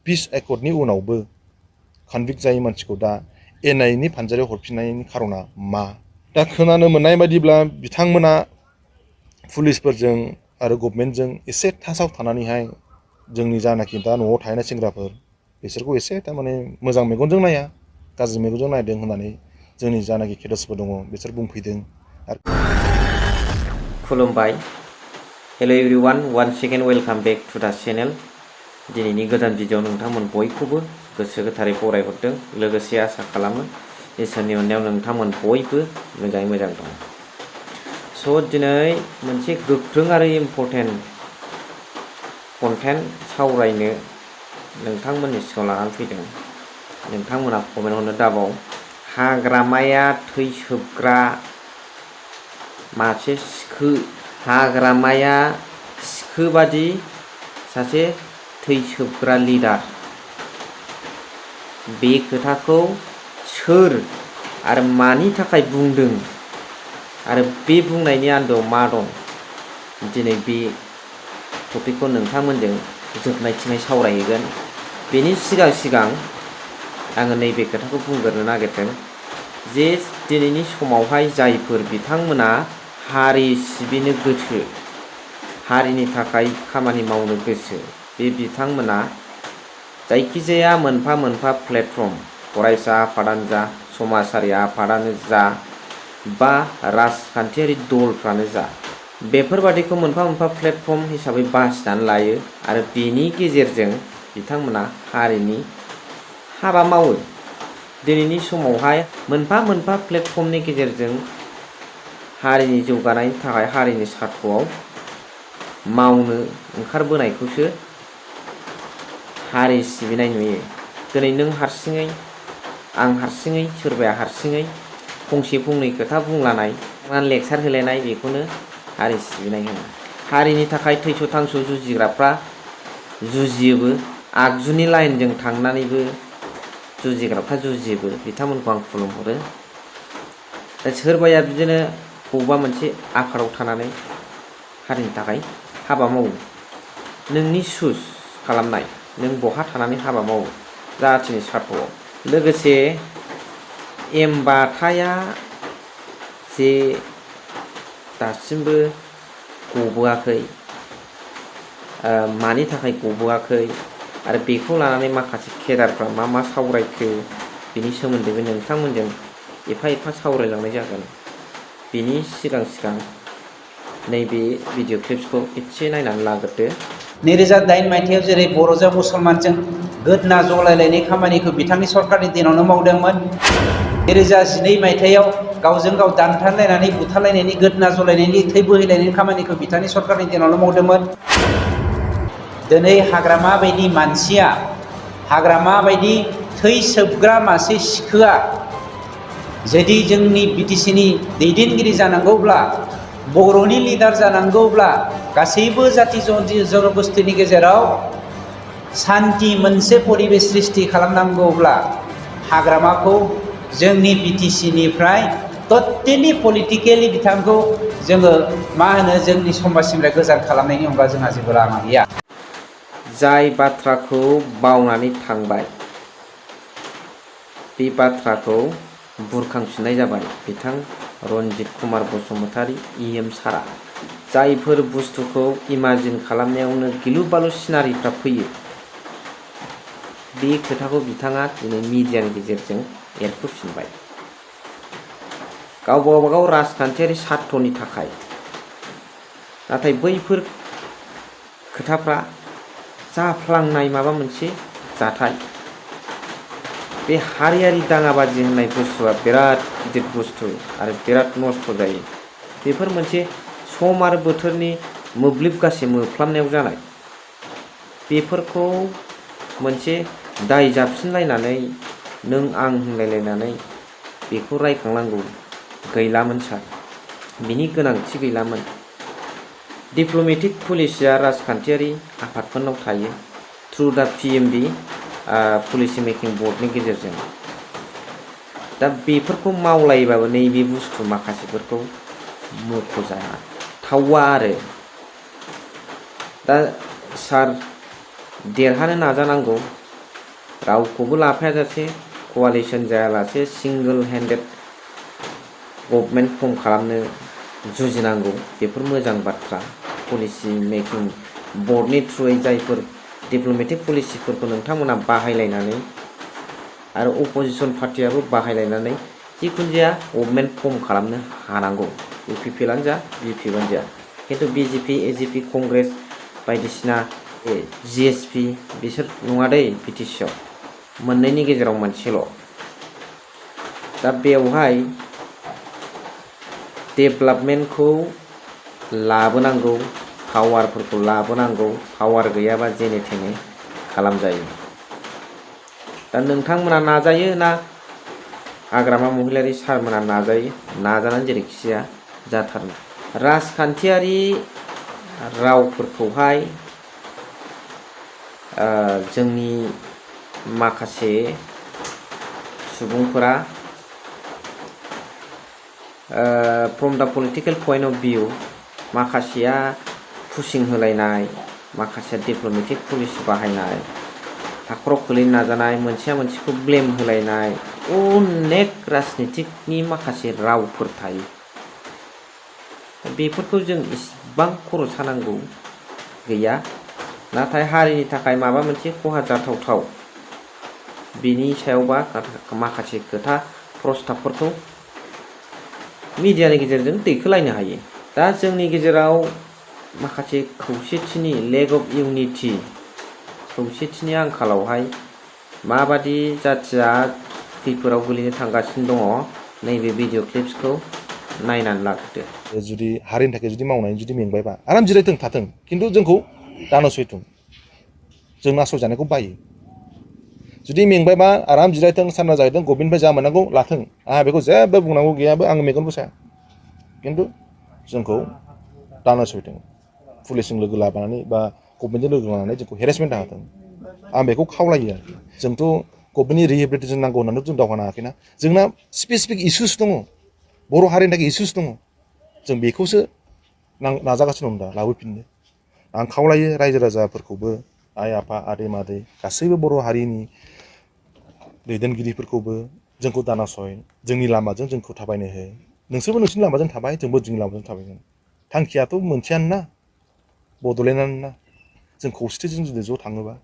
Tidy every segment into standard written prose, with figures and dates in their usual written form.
पिस एकर्डनि उनावबो कनभिक्ट जायै मानसिखौ दा एनआईनि फानजारियाव हरफिननायनि खारना मा? दा खोनानो मोननाय बायदिब्ला बिथांमोना पुलिसफोरजों आरो गभर्नमेन्टजों एसे थासाव थानानैहाय जोंनि जानाखि दा न'आव थाहैनाय सेंग्राफोर बिसोरखौ एसे थारमाने मोजां मेगनजों नाया, गाज्रि मेगनजों नायदों होननानै जोंनि जानाखि केडेट्सफोर दङ बिसोर बुंफैदों। खुलुमबाय। Hello everyone, one second welcome back to the channel. दिनैनि गोदान भिडिअ नोंथांमोन बयखौबो गोसो गोथारै बरायहरदों। लोगोसे आसा खालामो इसोरनि अननायाव नोंथांमोन बयबो मोजाङै मोजां दं। स' दिनै मोनसे गोख्रों आरो इम्परटेन्ट कन्टेन्ट सावरायनो नोंथांमोननि सिगाङाव लानानै फैदों। नोंथांमोना कमेन्ट हरनो दाबाव। हाग्रामाया थै सोबग्रा मासे सिखो, हाग्रामाया सिखो बादि सासे थै सोबग्रा लिडार। बे खोथाखौ सोर आरो मानि थाखाय बुंदों आरो बे बुंनायनि आन्दोआव मा दं, दिनै बे टपिकखौ नोंथांमोनजों जोबनायथिङै सावरायहैगोन। बेनि सिगां आङो नैबे खोथाखौ बुंग्रोनो नागिरदों जे दिनैनि समावहाय जायफोर बिथांमोना हारि सिबिनो गोसो, हारिनि थाखाय खामानि मावनो गोसो, बे बिथांमोना जायखिजाया मोनफा मोनफा प्लेटफर्म, फरायसा आफादानो जा, समाजारि आफादानो जा, बा राजखान्थियारि दलफ्रानो जा, बेफोरबादिखौ मोनफा मोनफा प्लेटफर्म हिसाबै बासिनानै लायो आरो बेनि गेजेरजों बिथांमोना हारिनि हाबा मावो। दिनैनि समावहाय मोनफा मोनफा प्लेटफर्मनि गेजेरजों हारिनि जौगानायनि थाखाय हारिनि सार्थ'आव मावनो ओंखारबोनायखौसो हारि सिबिनाय नुयो। दिनै नों हारसिङै, आं हारसिङै, सोरबाया हारसिङै फंसे फंनै खोथा बुंलानाय, लेक्सार होलायनाय, बेखौनो हारि सिबिनाय होनो। हारिनि थाखाय थैस' थांस' जुजिग्राफ्रा जुजियोबो, आगजुनि लाइनजों थांनानैबो जुजिग्राफ्रा जुजियोबो, बिथांमोनखौ आं खुलुमहरो। दा सोरबाया बिदिनो बबेबा मोनसे आफादाव थानानै हारिनि थाखाय हाबा मावो। नोंनि सुस खालामनाय, नों बहा थानानै हाबा मावो जाथिनि सार्थ'आव। लोगोसे एमबाथाया जे दासिमबो गबोआखै, मानि थाखाय गबोआखै आरो बेखौ लानानै माखासे केडारफ्रा मा सावरायखो, बिनि सोमोन्दैबो नोंथांमोनजों एफा एफा सावरायलांनाय जागोन। बिनि सिगां नैबे भिडिअ क्लिप्सखौ एसे नायनानै लाग्रोदो। 2008 मायथाइयाव जेरै बर'जों मुसलमानजों गोदना जलायलायनाय खामानिखौ बिथांनि सरकारनि दिनावनो मावदोंमोन। 2012 मायथाइयाव गावजों गाव दानथारलायनानै बुथारलायनायनि, गोदना जलायनायनि, थै बोहैलायनायनि खामानिखौ बिथांनि सरकारनि दिनावनो मावदोंमोन। दिनै हाग्रामा बायदि मानसिया, हाग्रामा बायदि थै सोबग्रा मासे सिखोआ जुदि जोंनि बिटिसिनि दैदेनगिरि जानांगौब्ला, बर'नि लिडार जानांगौब्ला, गासैबो जाति जनगोष्ठीनि गेजेराव सान्ति मोनसे परिबेस सृष्टि खालामनांगौब्ला हाग्रामाखौ जोंनि बिटिसिनिफ्राय टटेलि पलिटिकेलि बिथांखौ जोङो जोंनि समाजनिफ्राय गोजान खालामनायनि अनगा जोंहा जेबो लामा गैया। जाय बाथ्राखौ बावनानै थांबाय, बे बाथ्राखौ बुरखांफिननाय जाबाय बिथां रन्जित कुमार बसुमतारी EM सारा। जायफोर बुस्थुखौ इमाजिन खालामनायावनो गिलु बालु सिनारिफ्रा फैयो, बे खोथाखौ बिथाङा दिनै मिडियानि गेजेरजों एरखोफिनबाय। गावबागाव राजखान्थियारि सार्थ'नि थाखाय। नाथाय बैफोर खोथाफ्रा जाफ्लांनाय माबा मोनसे जाथाय, बे हारियारि दाङाबाजि होननाय बुस्थुआ बिराद गिदिर बुस्थु आरो बिराद नस्थ' जायो। बेफोर मोनसे सम आरो बोथोरनि मोब्लिब गासै मोफ्लामनायाव जानाय। बेफोरखौ मोनसे दाय जाबसिनलायनानै नों आं होनलायलायनानै बेखौ रायखांनांगौ गैलामोन सार, बिनि गोनांथि गैलामोन। डिप्ल'मेटिक पलिसिया राजखान्थियारि आफादफोरनाव थायो थ्रु दा PMB पलिसि मेकिं बर्डनि गेजेरजों। दा बेफोरखौ मावलायबाबो नैबे बुस्थु माखासेफोरखौ मख'जाया, थावा आरो। दा सार देरहानो नाजानांगौ, रावखौबो लाफायाजासे क'वालिसन जायालासे सिंगोल हेन्डेड गभर्नमेन्ट फर्म खालामनो जुजिनांगौ बेफोर मोजां बाथ्रा। पलिसि मेकिं बर्डनि थ्रुयै जायफोर डिप्ल'मेटिक पलिसिफोरखौ नोंथांमोना बाहायलायनानै आरो अपोजिसन पार्टियाबो बाहायलायनानै जिखुनु जाया गभर्नमेन्ट फर्म खालामनो हानांगौ। इउपिपिएलआनो जा बिपिएफआनो जा। खिन्थु बिजेपि एजिपि कंग्रेस बायदिसिना जिएसपि बिसोर नङा दै बिटिसिआव मोननैनि गेजेराव मोनसेल'। दा बेवहाय डेभेलपमेन्टखौ लाबोनांगौ, पावारफोरखौ लाबोनांगौ। पावार गैयाबा जेने थेने खालामजायो। दा नोंथांमोना नाजायो ना हाग्रामा महिलारि सारमोना नाजायो? नाजानानै जेरैखिजाया जाथारनो। राजखान्थियारि रावफोरखौहाय जोंनि माखासे सुबुंफोरा फ्रम दा पलिटिकेल पइन्ट अफ भिउ माखासेया पुसिं होलायनाय, माखासेया डिप्ल'मेटिक पलिसि बाहायनाय, हाखराव खोलैनो नाजानाय, मोनसेया मोनसेखौ ब्लेम होलायनाय, अनेक राजनितिकनि माखासे रावफोर थायो। बेफोरखौ जों इसिबां खर' सानांगौ गैया। नाथाय हारिनि थाखाय माबा मोनसे खहा जाथावथाव बिनि सायावबा माखासे खोथा प्रस्ताबफोरखौ मिडियानि गेजेरजों दैखोलायनो हायो। दा जोंनि गेजेराव माखासे खौसेथिनि लेक अफ इउनिटि, खौसेथिनि आंखालावहाय माबादि जाथिया खैफोदाव गोलैनो थांगासिनो दङ नैबे भिडिअ क्लिप्सखौ नायनानै लाग्रोदो। जुदि हारिनि थाखाय जुदि मावनानै जुदि मेंबायबा आराम जिरायथों थाथों, खिन्थु जोंखौ दानसयथों। जों नासयजानायखौ बायो। जुदि मेंबायबा आराम जिरायथों, सानना जाहैथों, गभर्नमेन्टनिफ्राय जा मोननांगौ लाथों। आंहा बेखौ जेबो बुंनांगौ गैयाबो, आं मेगनबो साया। खिन्थु जोंखौ दानसयथों। पुलिसजों लोगो लानानै बा गभर्नमेन्टजों लोगो लानानै जोंखौ हेरेसमेन्ट दाहोथों। आं बेखौ खावलायो आरोखि। जोंथ' गभर्नमेन्टनि रिहेबिलिटेसन नांगौ होननानै जों दावहा नाङाखैना। जोंना स्पेसिफिक इसुस दङ, बर' हारिनि थाखाय इसुस दङ। जों बेखौसो नाजागासिनो दं दा लाबोफिननो। आं खावलायो रायजो राजाफोरखौबो, आइ आफा आदै मादै गासैबो बर' हारिनि दैदेनगिरिफोरखौबो जोंखौ दानासय, जोंनि लामाजों जोंखौ थाबायनो हो। नोंसोरबो नोंसोरनि लामाजों थाबाय, जोंबो जोंनि लामाजों थाबायगोन। थांखियाथ' मोनसेयानो ना, बड'लेण्डआनो ना। जों खौसेथिजों जुदि ज' थाङोबा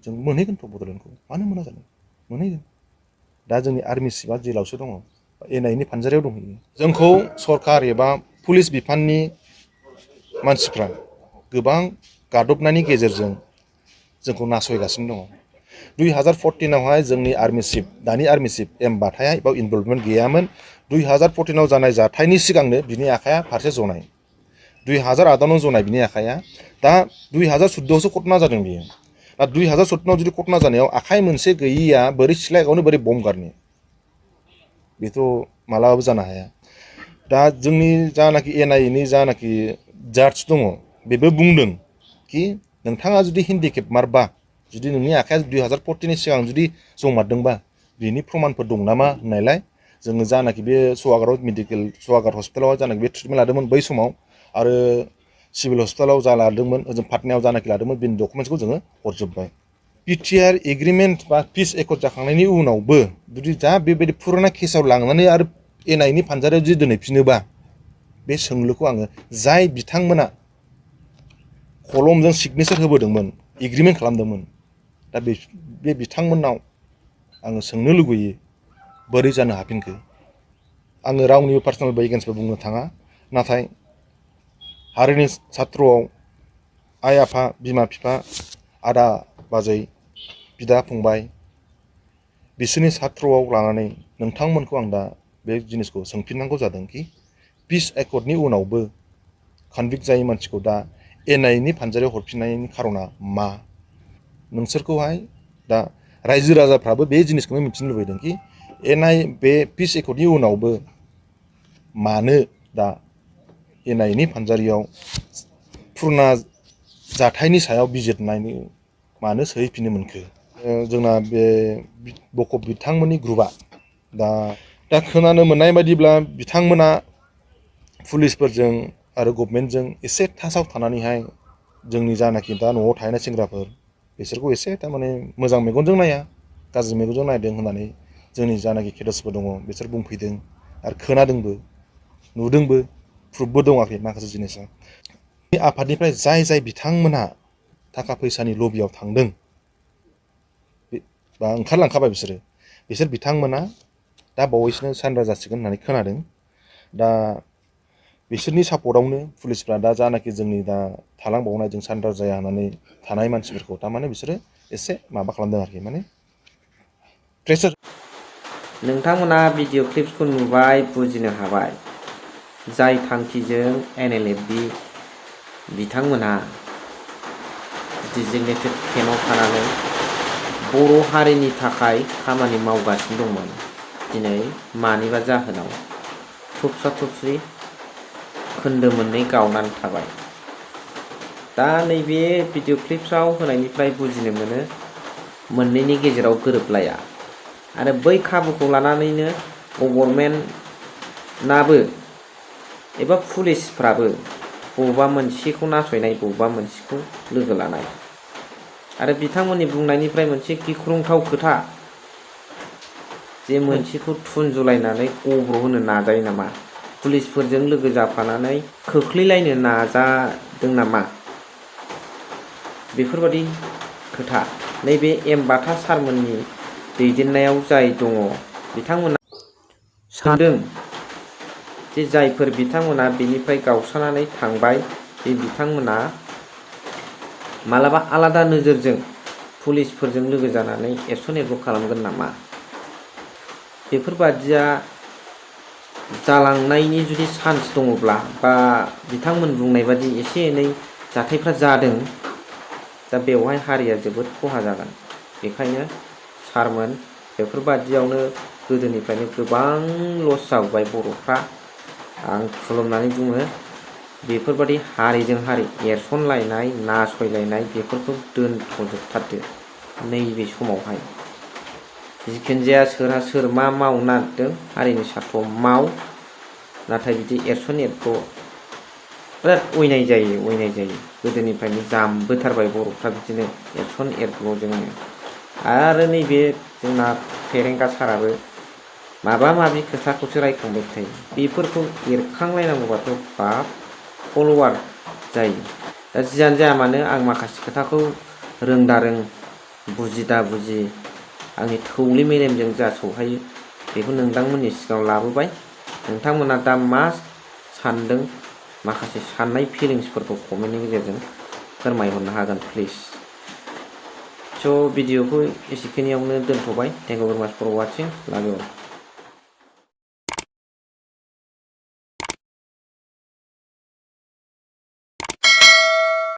जों मोनहैगोनथ' बड'लेण्डखौ, मानो मोना जानो, मोनहैगोन। दा जोंनि आर्मि चिफआ जेलावसो दङ, एनआइनि फानजारियाव दंहैयो। जोंखौ सरकार एबा पुलिस बिफाननि मानसिफ्रा गोबां गादबनायनि गेजेरजों जोंखौ नासयगासिनो दङ। 2014आवहाय जोंनि आर्मि चिफ, दानि आर्मि चिफ एम बाथाया बाव इनभल्भमेन्ट गैयामोन। 2014आव जानाय जाथायनि सिगांनो बिनि आखाइया फारसे जनाय, 2008आवनो जनाय बिनि आखाइया। दा 2014आवसो घटना जादों बियो। दा 2014आव जुदि घटना जानायाव आखाइ मोनसे गैयिया बोरै सिलाइ गावनो, बोरै बम्ब गारनो? बेथ' मालाबाबो जानो हाया। दा जोंनि जानाखि एनआइएनि जानाखि जाज दङ, बेबो बुंदों कि नोंथाङा जुदि हेन्डिकेपमारबा, जुदि नोंनि आखाइया 2014नि सिगां जुदि जमारदोंबा बिनि प्रमानफोर दं नामा होननायलाय जोङो जानाखि बे सवागाराव सवागार हस्पिटालाव जानाखि बे ट्रिटमेन्ट लादोंमोन बै समाव, आरो सिभिल हस्पिटालाव जा लादोंमोन, ओजों पाटनायाव जानाखि लादोंमोन, बेनि डकुमेन्ट्सखौ जोङो हरजोब्बाय। पिटिआर एग्रिमेन्ट बा पिस एकर्ड जाखांनायनि उनावबो जुदि दा बेबायदि फुराना केसाव लांनानै आरो एनआइनि फानजारियाव जुदि दोनहैफिनोबा, बे सोंलुखौ आङो जाय बिथांमोना कलमजों सिगनेसार होबोदोंमोन, एग्रिमेन्ट खालामदोंमोन, दा बे बिथांमोननाव आङो सोंनो लुगैयो बोरै जानो हाफिनखो। आङो रावनिबो पार्सनेल एगेन्स्टबो बुंनो थाङा, नाथाय हारिनि सात्रआव आइ आफा, बिमा बिफा, आदा बाजै, बिदा फंबाय बिसोरनि सात्रआव लानानै नोंथांमोनखौ आं दा बे जिनिसखौ सोंफिननांगौ जादों कि पिस एकर्डनि उनावबो कनभिक्ट जायै मानसिखौ दा एनआइनि फानजारियाव हरफिननायनि खार'ना मा? नोंसोरखौहाय दा रायजो राजाफ्राबो बे जिनिसखौनो मिथिनो लुबैदों कि एनआइ बे पिस एकर्डनि उनावबो मानो दा एनआइनि फानजारियाव पुरना जाथायनि सायाव बिजिरनायनि मानो सोहैफिननो मोनखो? जोंना बे बकब बिथांमोननि ग्रुपआ दा खोनानो मोननाय बायदिब्ला बिथांमोना पुलिसफोरजों आरो गभर्नमेन्टजों एसे टाचाव थानानैहाय जोंनि जानाखि दा न'आव थाहैनाय सेंग्राफोर बिसोरखौ एसे थारमाने मोजां मेगनजों नाया। गाज्रि मेगनजों नायदों होननानै जोंनि जानाखि केडेट्सफोर दङ बिसोर बुंफैदों आरो खोनादोंबो नुदोंबो प्रुफबो दङाखै माखासे जिनिसा बे आफादनिफ्राय जाय बिथांमोनहा थाखा फैसानि लबियाव थांदों बा ओंखारलांखाबाय बिसोर बिथांमोना दा बावैसोनो सारेन्डार जासिगोन होननानै खोनादों। दा बिसोरनि सापर्टआवनो पुलिसफ्रा दा जानाखि जोंनि दा थालांबावनाय जों सारेन्डार जाया होननानै थानाय मानसिफोरखौ थारमाने बिसोरो एसे माबा खालामदों आरोखि माने प्रेसार। नोंथांमोना भिडिअ क्लिप्सखौ नुबाय बुजिनो हाबाय जाय थांखिजों NLFB बिथांमोनहा डिजिगनेटेड केम्पआव थानानै बर' हारिनि थाखाय खामानि मावगासिनो दंमोन दिनै मानिबा जाहोनाव थुबसा थुबसि खोन्दो मोननै गावनानै थाबाय। दा नैबे भिडिअ क्लिप्सआव होनायनिफ्राय बुजिनो मोनो मोननैनि गेजेराव गोरोबलाया आरो बै खाबुखौ लानानैनो गभर्नमेन्टनाबो एबा पुलिसफ्राबो बबेबा मोनसेखौ नासयनाय बबेबा मोनसेखौ लोगो लानाय आरो बिथांमोननि बुंनायनिफ्राय मोनसे गिख्रंथाव खोथा जे मोनसेखौ थुनजुलायनानै गब्र' होनो नाजायो नामा पुलिसफोरजों लोगो जाफानानै खोख्लैलायनो नाजादों नामा बेफोरबादि खोथा नैबे एम बाथा सारमोननि दैदेननायाव जाय दङ बिथांमोना सानदों जे जायफोर बिथांमोना बेनिफ्राय गावस्रानानै थांबाय बे बिथांमोना मालाबा आलादा नोजोरजों पुलिसफोरजों लोगो जानानै एरसन एरग' खालामगोन नामा बेफोरबादिया जालांनायनि जुदि चान्स दङब्ला बा बिथांमोन बुंनाय बादि एसे एनै जाथायफ्रा जादों दा बेवहाय हारिया जोबोद खहा जागोन। बेखायनो सारमोन बेफोरबादियावनो गोदोनिफ्रायनो गोबां लस जाबोबाय बर'फ्रा आं खुलुमनानै बुङो बेफोरबादि हारिजों हारि एरसनलायनाय नासयलायनाय बेफोरखौ दोनथ'जोबथारदो नैबे समावहाय जिखुनु जाया सोरहा सोर मा मावनो नागिरदों हारिनि सार्थ'आव माव नाथाय बिदि एरसन एरग' बिराद अयनाय जायो गोदोनिफ्रायनो जामबोथारबाय बर'फ्रा बिदिनो एरसन एरग'जोंनो आरो नैबे जोंना फेरेंगा साराबो माबा माबि खोथाखौसो रायखांबाय थायो बेफोरखौ एरखांलायनांगौबाथ' बाब फल'वार जायो। दा जियानो जाया मानो आं माखासे खोथाखौ रोंदा रों बुजिदा बुजि आंनि थौले मेलेमजों जा सौहायो बेखौ नोंथांमोननि सिगाङाव लाबोबाय। नोंथांमोना दा मा सानदों माखासे साननाय फिलिंसफोरखौ कमेन्टनि गेजेरजों फोरमायहरनो हागोन प्लिज। स' भिडिअखौ एसेखिनियावनो दोनथ'बाय। थेंक इउ भेरि माच फर वाचिं। लाभ इउ अल।